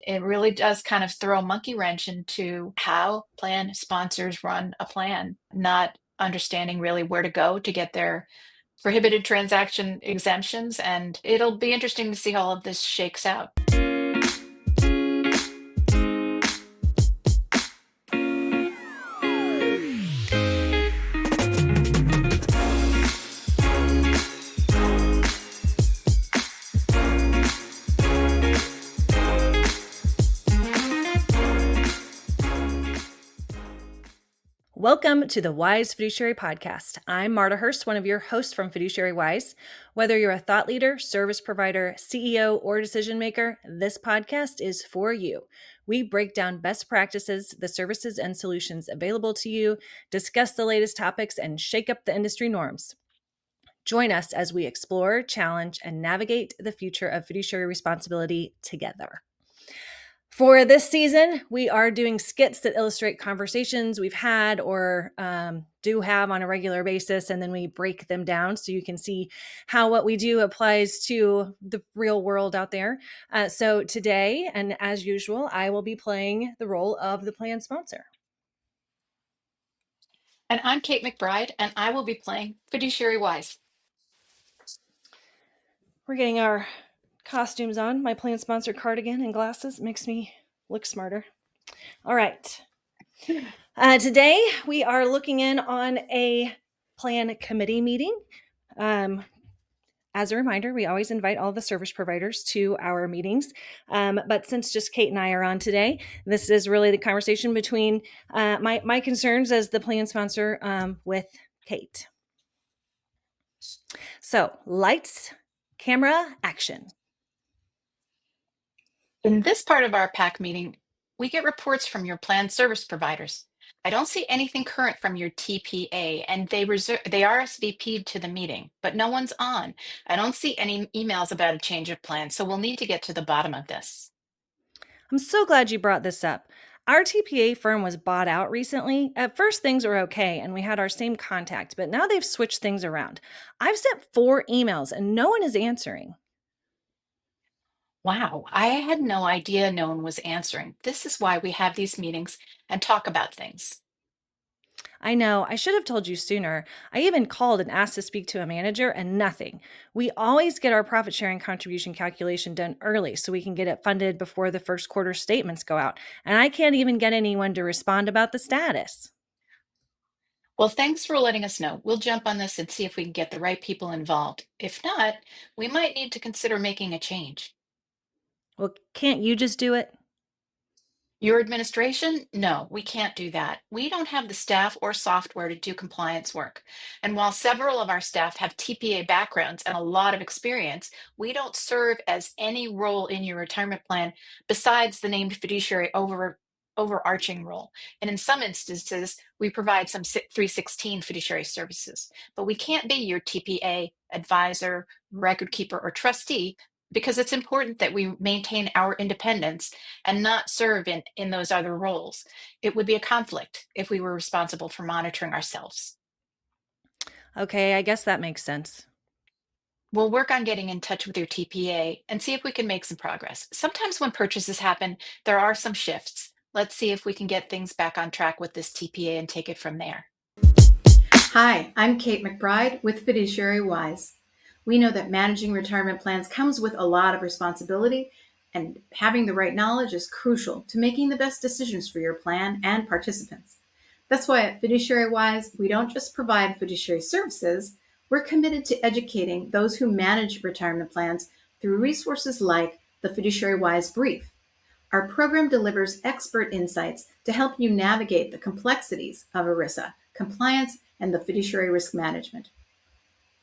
it really does kind of throw a monkey wrench into how plan sponsors run a plan, not understanding really where to go to get their prohibited transaction exemptions. And it'll be interesting to see how all of this shakes out. Welcome to the Wise Fiduciary Podcast. I'm Marta Hurst, one of your hosts from Fiduciary Wise. Whether you're a thought leader, service provider, CEO, or decision maker, this podcast is for you. We break down best practices, the services and solutions available to you, discuss the latest topics, and shake up the industry norms. Join us as we explore, challenge, and navigate the future of fiduciary responsibility together. For this season, we are doing skits that illustrate conversations we've had or do have on a regular basis, and then we break them down so you can see how what we do applies to the real world out there. So today, and as usual, I will be playing the role of the plan sponsor. And I'm Kate McBride, and I will be playing Fiduciary Wise. We're getting our costumes on. My plan sponsor cardigan and glasses makes me look smarter. All right. Today, we are looking in on a plan committee meeting. As a reminder, we always invite all the service providers to our meetings. But since just Kate and I are on today, this is really the conversation between my concerns as the plan sponsor with Kate. So, lights, camera, action. In this part of our PAC meeting, we get reports from your plan service providers. I don't see anything current from your TPA, and they RSVP'd to the meeting, but no one's on. I don't see any emails about a change of plan, so we'll need to get to the bottom of this. I'm so glad you brought this up. Our TPA firm was bought out recently. At first, things were okay, and we had our same contact, but now they've switched things around. I've sent 4 emails, and no one is answering. Wow, I had no idea no one was answering. This is why we have these meetings and talk about things. I know, I should have told you sooner. I even called and asked to speak to a manager and nothing. We always get our profit sharing contribution calculation done early so we can get it funded before the first quarter statements go out. And I can't even get anyone to respond about the status. Well, thanks for letting us know. We'll jump on this and see if we can get the right people involved. If not, we might need to consider making a change. Well, can't you just do it? Your administration? No, we can't do that. We don't have the staff or software to do compliance work. And while several of our staff have TPA backgrounds and a lot of experience, we don't serve as any role in your retirement plan besides the named fiduciary overarching role. And in some instances, we provide some 316 fiduciary services, but we can't be your TPA advisor, record keeper, or trustee because it's important that we maintain our independence and not serve in those other roles. It would be a conflict if we were responsible for monitoring ourselves. Okay, I guess that makes sense. We'll work on getting in touch with your TPA and see if we can make some progress. Sometimes when purchases happen, there are some shifts. Let's see if we can get things back on track with this TPA and take it from there. Hi, I'm Kate McBride with Fiduciary Wise. We know that managing retirement plans comes with a lot of responsibility, and having the right knowledge is crucial to making the best decisions for your plan and participants. That's why at Fiduciary Wise, we don't just provide fiduciary services, we're committed to educating those who manage retirement plans through resources like the Fiduciary Wise Brief. Our program delivers expert insights to help you navigate the complexities of ERISA, compliance, and the fiduciary risk management.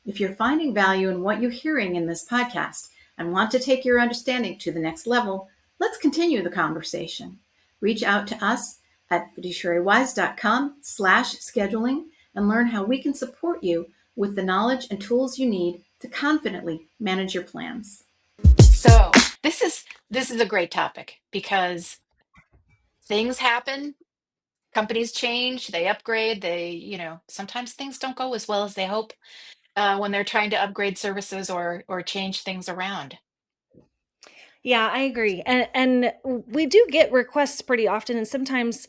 If you're finding value in what you're hearing in this podcast and want to take your understanding to the next level, let's continue the conversation. Reach out to us at fiduciarywise.com/scheduling and learn how we can support you with the knowledge and tools you need to confidently manage your plans. So this is a great topic because things happen, companies change, they upgrade, sometimes things don't go as well as they hope when they're trying to upgrade services or change things around. Yeah, I agree. And we do get requests pretty often, and sometimes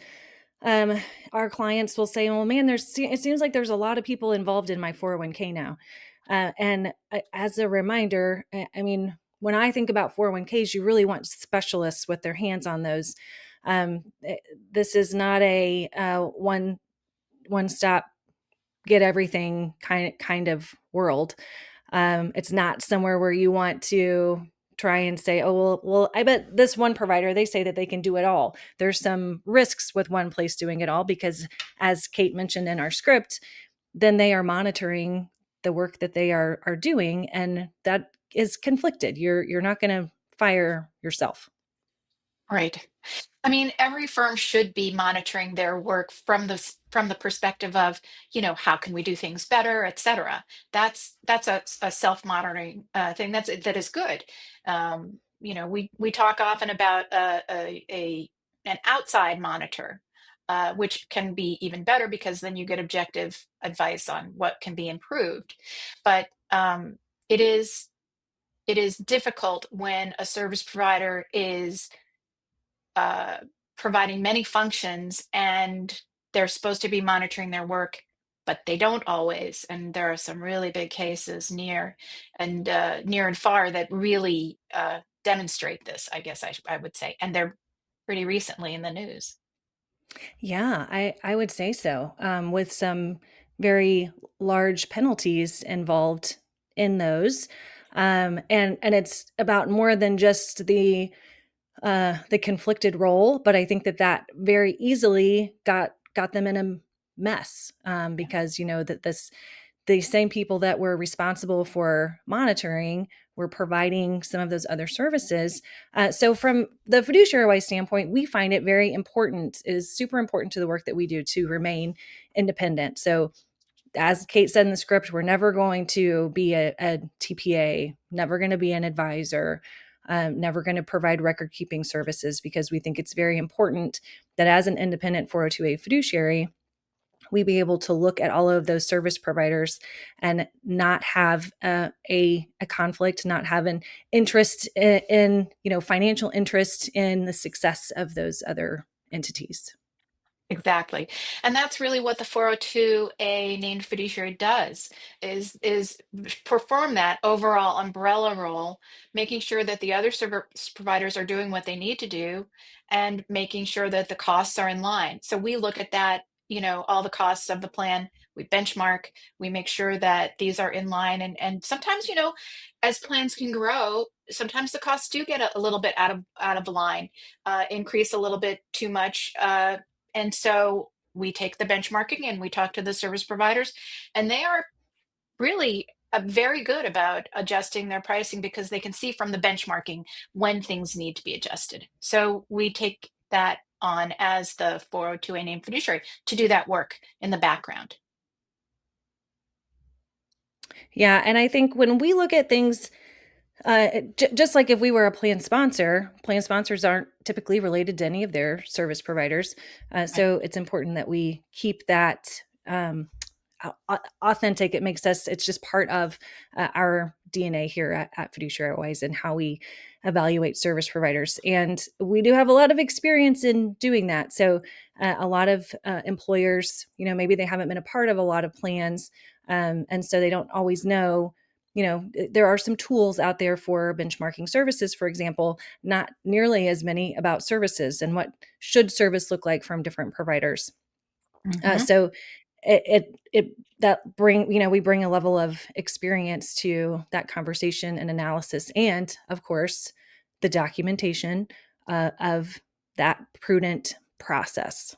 um, our clients will say, "Well, man, it seems like there's a lot of people involved in my 401k now." As a reminder, I mean, when I think about 401ks, you really want specialists with their hands on those. This is not a one stop get everything kind of world. It's not somewhere where you want to try and say, oh, well, I bet this one provider, they say that they can do it all. There's some risks with one place doing it all because, as Kate mentioned in our script, then they are monitoring the work that they are doing, and that is conflicted. You're not going to fire yourself. Right. I mean, every firm should be monitoring their work from from the perspective of, how can we do things better, et cetera. That's a self-monitoring thing that is good. We talk often about an outside monitor, which can be even better because then you get objective advice on what can be improved. But it is it is difficult when a service provider is uh, providing many functions and they're supposed to be monitoring their work, but they don't always. And there are some really big cases near and far that really demonstrate this, I guess I would say. And they're pretty recently in the news. Yeah, I would say so, with some very large penalties involved in those, and it's about more than just the conflicted role, but I think that very easily got them in a mess, because that the same people that were responsible for monitoring were providing some of those other services. So, from the fiduciary wise standpoint, we find it very important. It is super important to the work that we do to remain independent. So, as Kate said in the script, we're never going to be a TPA, never going to be an advisor, never going to provide record keeping services, because we think it's very important that as an independent 402A fiduciary, we be able to look at all of those service providers and not have a conflict, not have an interest in financial interest in the success of those other entities. Exactly. And that's really what the 402A named fiduciary does is perform that overall umbrella role, making sure that the other service providers are doing what they need to do and making sure that the costs are in line. So we look at that, all the costs of the plan, we benchmark, we make sure that these are in line and sometimes, as plans can grow, sometimes the costs do get a little bit out of line, increase a little bit too much. And so we take the benchmarking and we talk to the service providers, and they are really very good about adjusting their pricing because they can see from the benchmarking when things need to be adjusted. So we take that on as the 402A named fiduciary to do that work in the background. Yeah, and I think when we look at things, just like if we were a plan sponsors aren't typically related to any of their service providers. Right. So it's important that we keep that authentic. It's just part of our DNA here at Fiduciary Wise and how we evaluate service providers. And we do have a lot of experience in doing that. So a lot of employers, maybe they haven't been a part of a lot of plans. And so they don't always know. There are some tools out there for benchmarking services, for example, not nearly as many about services and what should service look like from different providers. Hmm. So it that bring we bring a level of experience to that conversation and analysis, and of course the documentation of that prudent process.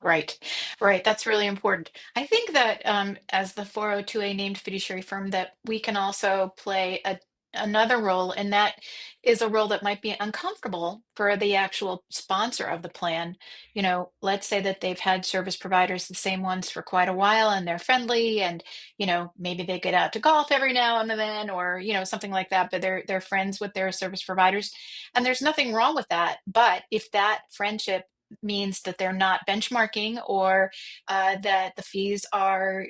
Right, right. That's really important. I think that as the 402A named fiduciary firm, that we can also play another role, and that is a role that might be uncomfortable for the actual sponsor of the plan. Let's say that they've had service providers, the same ones for quite a while, and they're friendly, and maybe they get out to golf every now and then, or something like that. But they're friends with their service providers, and there's nothing wrong with that. But if that friendship means that they're not benchmarking or that the fees are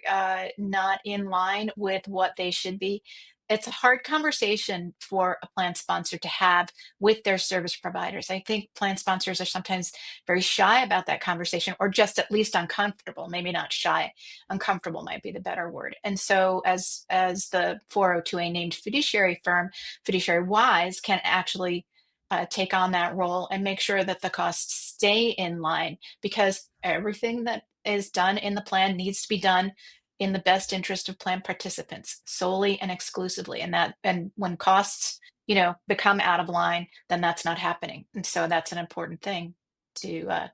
not in line with what they should be, it's a hard conversation for a plan sponsor to have with their service providers. I think plan sponsors are sometimes very shy about that conversation, or just at least uncomfortable. Maybe not shy, uncomfortable might be the better word. And so as the 402A named fiduciary firm, Fiduciary Wise can actually take on that role and make sure that the costs stay in line, because everything that is done in the plan needs to be done in the best interest of plan participants solely and exclusively. And when costs, become out of line, then that's not happening. And so that's an important thing to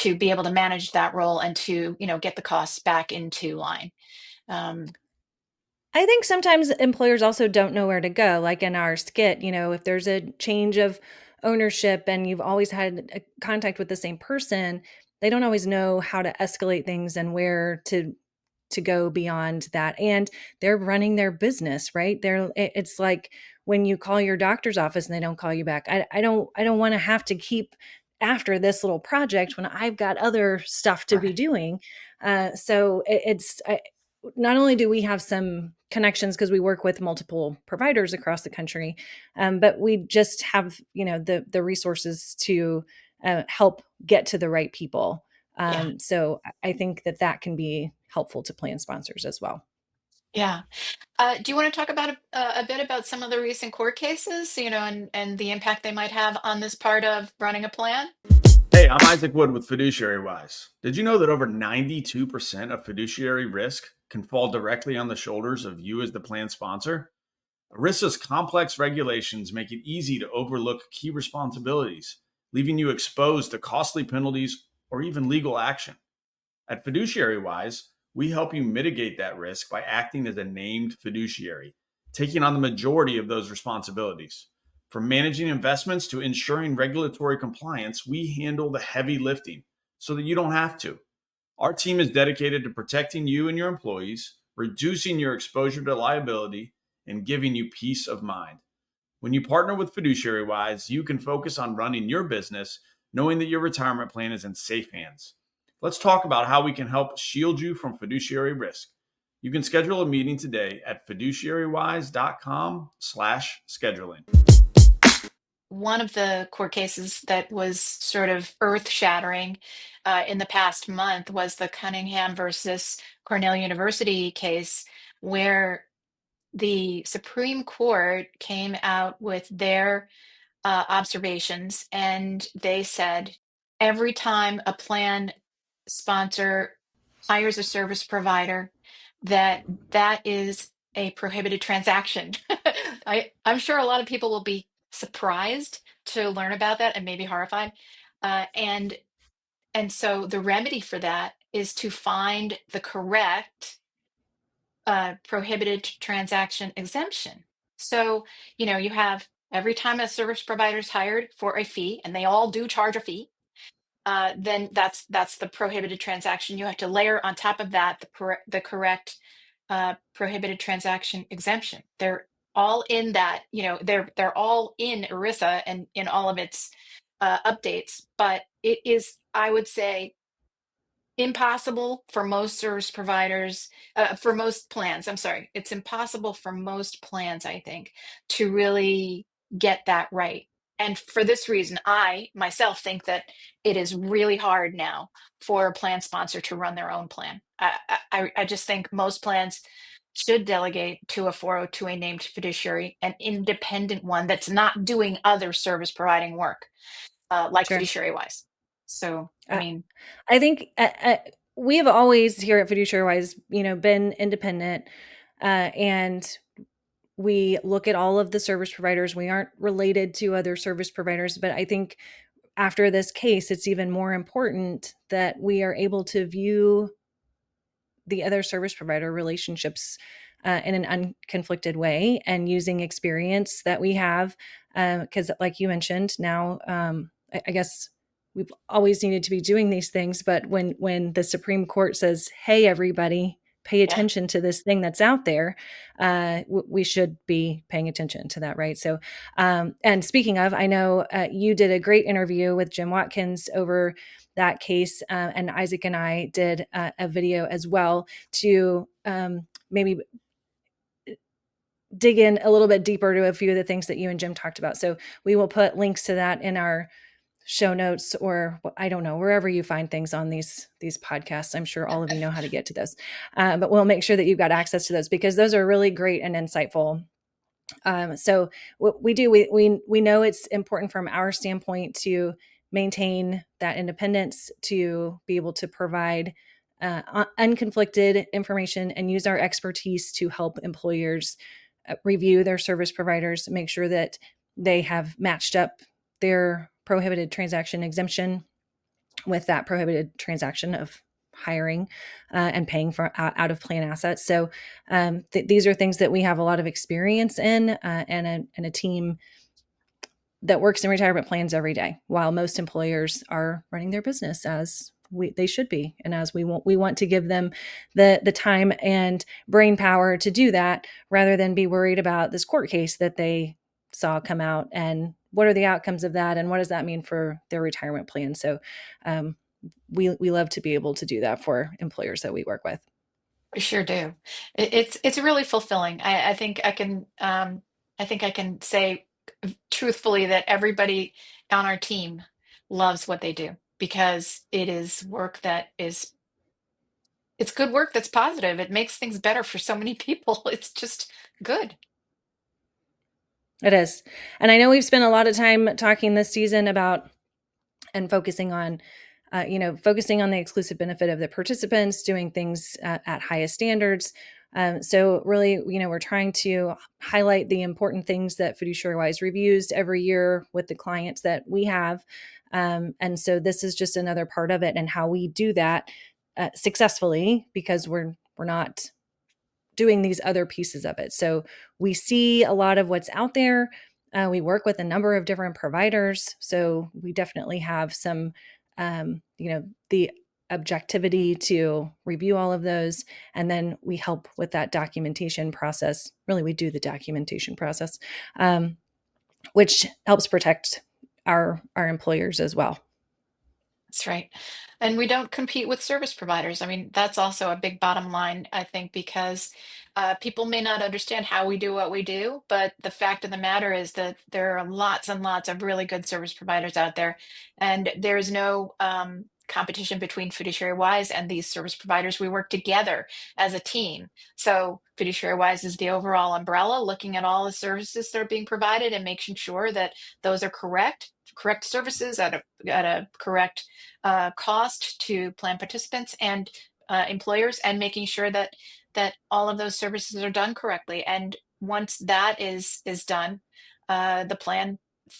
be able to manage that role and to, get the costs back into line. Um, I think sometimes employers also don't know where to go. Like in our skit, if there's a change of ownership and you've always had a contact with the same person, they don't always know how to escalate things and where to go beyond that. And they're running their business, right? It's like when you call your doctor's office and they don't call you back. I don't want to have to keep after this little project when I've got other stuff to be right. doing. So not only do we have some connections because we work with multiple providers across the country, but we just have the resources to help get to the right people. Yeah. So I think that can be helpful to plan sponsors as well. Yeah. Do you want to talk about a bit about some of the recent court cases, and the impact they might have on this part of running a plan? Hey, I'm Isaac Wood with Fiduciary Wise. Did you know that over 92% of fiduciary risk can fall directly on the shoulders of you as the plan sponsor? ERISA's complex regulations make it easy to overlook key responsibilities, leaving you exposed to costly penalties or even legal action. At Fiduciary Wise, we help you mitigate that risk by acting as a named fiduciary, taking on the majority of those responsibilities. From managing investments to ensuring regulatory compliance, we handle the heavy lifting so that you don't have to. Our team is dedicated to protecting you and your employees, reducing your exposure to liability, and giving you peace of mind. When you partner with Fiduciary Wise, you can focus on running your business, knowing that your retirement plan is in safe hands. Let's talk about how we can help shield you from fiduciary risk. You can schedule a meeting today at fiduciarywise.com/scheduling. One of the court cases that was sort of earth-shattering in the past month was the Cunningham versus Cornell University case, where the Supreme Court came out with their observations, and they said every time a plan sponsor hires a service provider, that is a prohibited transaction. I'm sure a lot of people will be surprised to learn about that and maybe horrified. And so the remedy for that is to find the correct prohibited transaction exemption. So, you have every time a service provider is hired for a fee, and they all do charge a fee, then that's the prohibited transaction. You have to layer on top of that the correct prohibited transaction exemption. They're all in that, they're all in ERISA and in all of its updates, but it is, I would say, impossible for most service providers, for most plans. I'm sorry, it's impossible for most plans, I think, to really get that right. And for this reason, I myself think that it is really hard now for a plan sponsor to run their own plan. I just think most plans should delegate to a 402A named fiduciary, an independent one that's not doing other service providing work, like Sure. Fiduciary Wise. So, I Uh, mean, I think we have always here at Fiduciary Wise, been independent, and we look at all of the service providers. We aren't related to other service providers, but I think after this case, it's even more important that we are able to view the other service provider relationships in an unconflicted way, and using experience that we have. Because, like you mentioned, now I guess we've always needed to be doing these things, but when the Supreme Court says, "Hey, everybody, pay yeah. attention to this thing that's out there," we should be paying attention to that, right? So, and speaking of, I know you did a great interview with Jim Watkins over that case, and Isaac and I did a video as well to maybe dig in a little bit deeper to a few of the things that you and Jim talked about. So we will put links to that in our show notes, or I don't know, wherever you find things on these podcasts. I'm sure all of you know how to get to those, but we'll make sure that you've got access to those, because those are really great and insightful. So what we do, we know it's important from our standpoint to maintain that independence, to be able to provide unconflicted information and use our expertise to help employers review their service providers, make sure that they have matched up their prohibited transaction exemption with that prohibited transaction of hiring and paying for out of plan assets. So these are things that we have a lot of experience in, and a team that works in retirement plans every day, while most employers are running their business as they should be, and as we want to give them the time and brain power to do that, rather than be worried about this court case that they saw come out, and what are the outcomes of that, and what does that mean for their retirement plan. So we love to be able to do that for employers that we work with. We sure do. It's really fulfilling. I think I can say truthfully that everybody on our team loves what they do, because it is work that is it's good work that's positive. It makes things better for so many people. It's just good. It is. And I know we've spent a lot of time talking this season about and focusing on focusing on the exclusive benefit of the participants, doing things at highest standards. So really, we're trying to highlight the important things that Fiduciary Wise reviews every year with the clients that we have. And so this is just another part of it, and how we do that successfully, because we're not doing these other pieces of it. So we see a lot of what's out there. We work with a number of different providers. So we definitely have some, the objectivity to review all of those. And then we help with that documentation process. Really, we do the documentation process, which helps protect our employers as well. That's right. And we don't compete with service providers. I mean, that's also a big bottom line, I think, because people may not understand how we do what we do, but the fact of the matter is that there are lots and lots of really good service providers out there, and there's no competition between Fiduciary Wise and these service providers. We work together as a team. So Fiduciary Wise is the overall umbrella, looking at all the services that are being provided and making sure that those are correct services at a correct cost to plan participants and employers, and making sure that all of those services are done correctly. And once that is done, the plan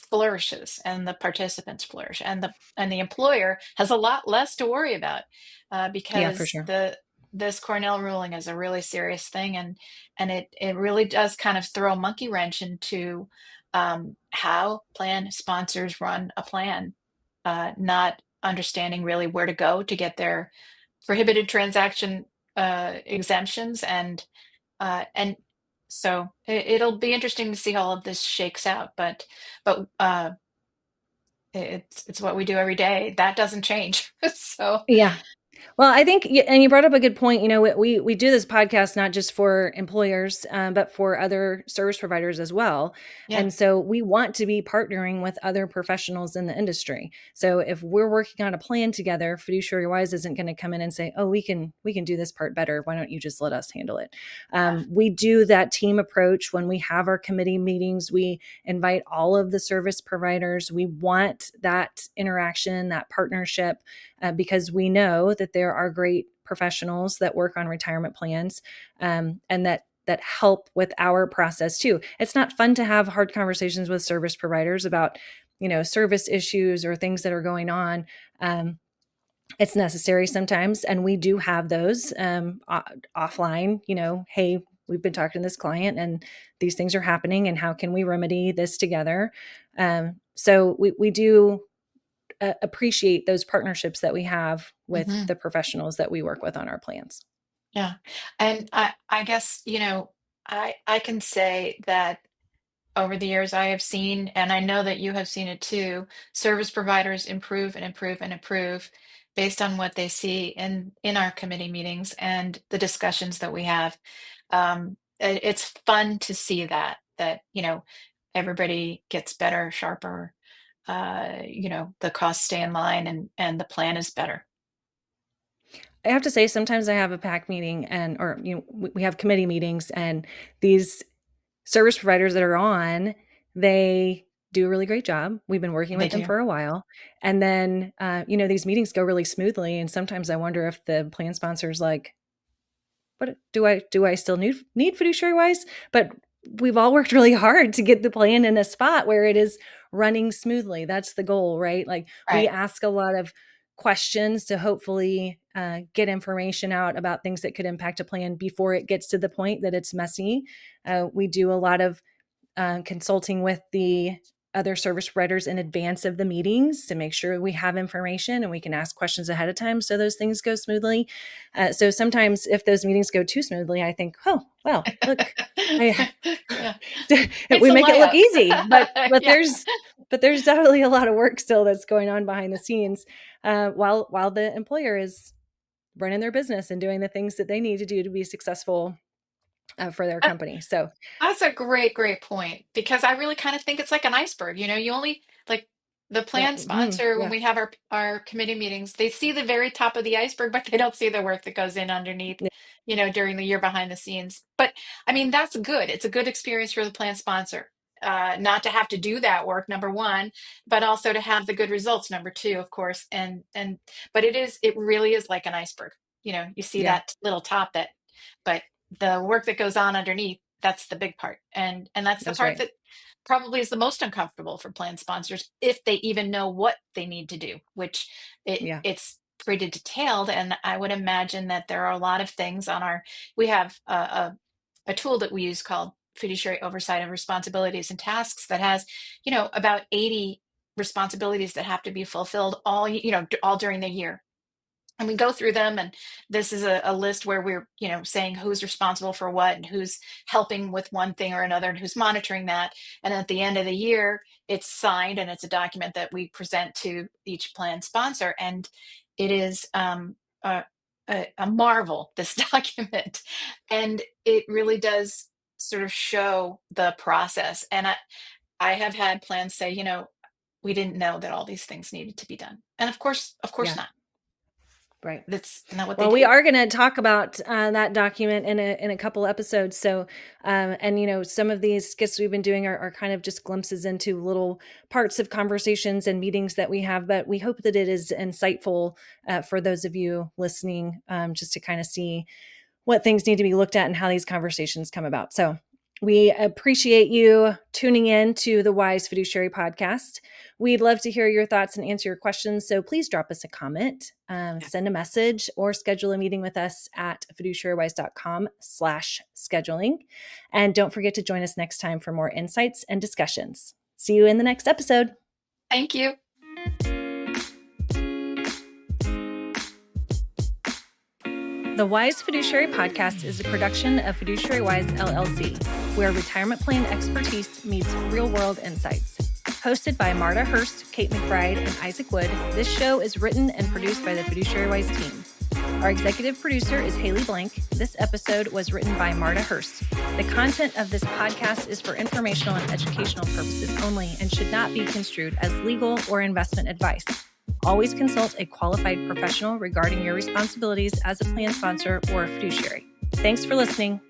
flourishes and the participants flourish, and the employer has a lot less to worry about, Yeah, for because sure. this Cornell ruling is a really serious thing, and it really does kind of throw a monkey wrench into how plan sponsors run a plan, not understanding really where to go to get their prohibited transaction exemptions, and so it'll be interesting to see how all of this shakes out. But it's what we do every day. That doesn't change. So Yeah. Well, I think, and you brought up a good point. We do this podcast not just for employers, but for other service providers as well. yeah, And so we want to be partnering with other professionals in the industry. So if we're working on a plan together, Fiduciary Wise isn't going to come in and say, "Oh, we can do this part better. Why don't you just let us handle it?" We do that team approach when we have our committee meetings. We invite all of the service providers. We want that interaction, that partnership, because we know that there are great professionals that work on retirement plans, and that help with our process too. It's not fun to have hard conversations with service providers about, service issues or things that are going on. It's necessary sometimes, and we do have those offline. Hey, we've been talking to this client, and these things are happening, and how can we remedy this together? So we do appreciate those partnerships that we have with hmm the professionals that we work with on our plans. yeah. And I guess, I can say that over the years I have seen, and I know that you have seen it too, service providers improve and improve and improve based on what they see in our committee meetings and the discussions that we have. it's fun to see that, everybody gets better, sharper, the costs stay in line and the plan is better. I have to say, sometimes I have a PAC meeting or we have committee meetings, and these service providers that are on, they do a really great job. We've been working with them for a while. And then, these meetings go really smoothly. And sometimes I wonder if the plan sponsor's like, what do I still need Fiduciary Wise? But we've all worked really hard to get the plan in a spot where it is running smoothly. That's the goal, right? Like we ask a lot of questions to hopefully get information out about things that could impact a plan before it gets to the point that it's messy. We do a lot of consulting with the other service providers in advance of the meetings to make sure we have information and we can ask questions ahead of time so those things go smoothly. So sometimes if those meetings go too smoothly, I think, oh, well, look, we make it look easy, but there's definitely a lot of work still that's going on behind the scenes while the employer is running their business and doing the things that they need to do to be successful for their company. So that's a great point, because I really kind of think it's like an iceberg. You only, like, the plan sponsor, when we have our committee meetings, they see the very top of the iceberg, but they don't see the work that goes in underneath, during the year behind the scenes. But I mean, that's good. It's a good experience for the plan sponsor, not to have to do that work, number one, but also to have the good results, number two, of course. But it really is like an iceberg. You see that little top, but the work that goes on underneath, that's the big part. And that's the part that probably is the most uncomfortable for plan sponsors, if they even know what they need to do, which it's pretty detailed. And I would imagine that there are a lot of things we have a tool that we use called Fiduciary Oversight of Responsibilities and Tasks that has, about 80 responsibilities that have to be fulfilled all during the year. And we go through them, and this is a list where we're, saying who's responsible for what and who's helping with one thing or another and who's monitoring that. And at the end of the year, it's signed, and it's a document that we present to each plan sponsor. And it is a marvel, this document. And it really does sort of show the process. And I have had plans say, we didn't know that all these things needed to be done. And of course not. Right. That's not what we are going to talk about that document in a couple episodes. So, some of these skits we've been doing are kind of just glimpses into little parts of conversations and meetings that we have, but we hope that it is insightful for those of you listening, just to kind of see what things need to be looked at and how these conversations come about. So we appreciate you tuning in to the Wise Fiduciary Podcast. We'd love to hear your thoughts and answer your questions. So please drop us a comment, send a message, or schedule a meeting with us at fiduciarywise.com/scheduling. And don't forget to join us next time for more insights and discussions. See you in the next episode. Thank you. The Wise Fiduciary Podcast is a production of Fiduciary Wise LLC, where retirement plan expertise meets real-world insights. Hosted by Marta Hurst, Kate McBride, and Isaac Wood, this show is written and produced by the Fiduciary Wise team. Our executive producer is Haley Blank. This episode was written by Marta Hurst. The content of this podcast is for informational and educational purposes only and should not be construed as legal or investment advice. Always consult a qualified professional regarding your responsibilities as a plan sponsor or a fiduciary. Thanks for listening.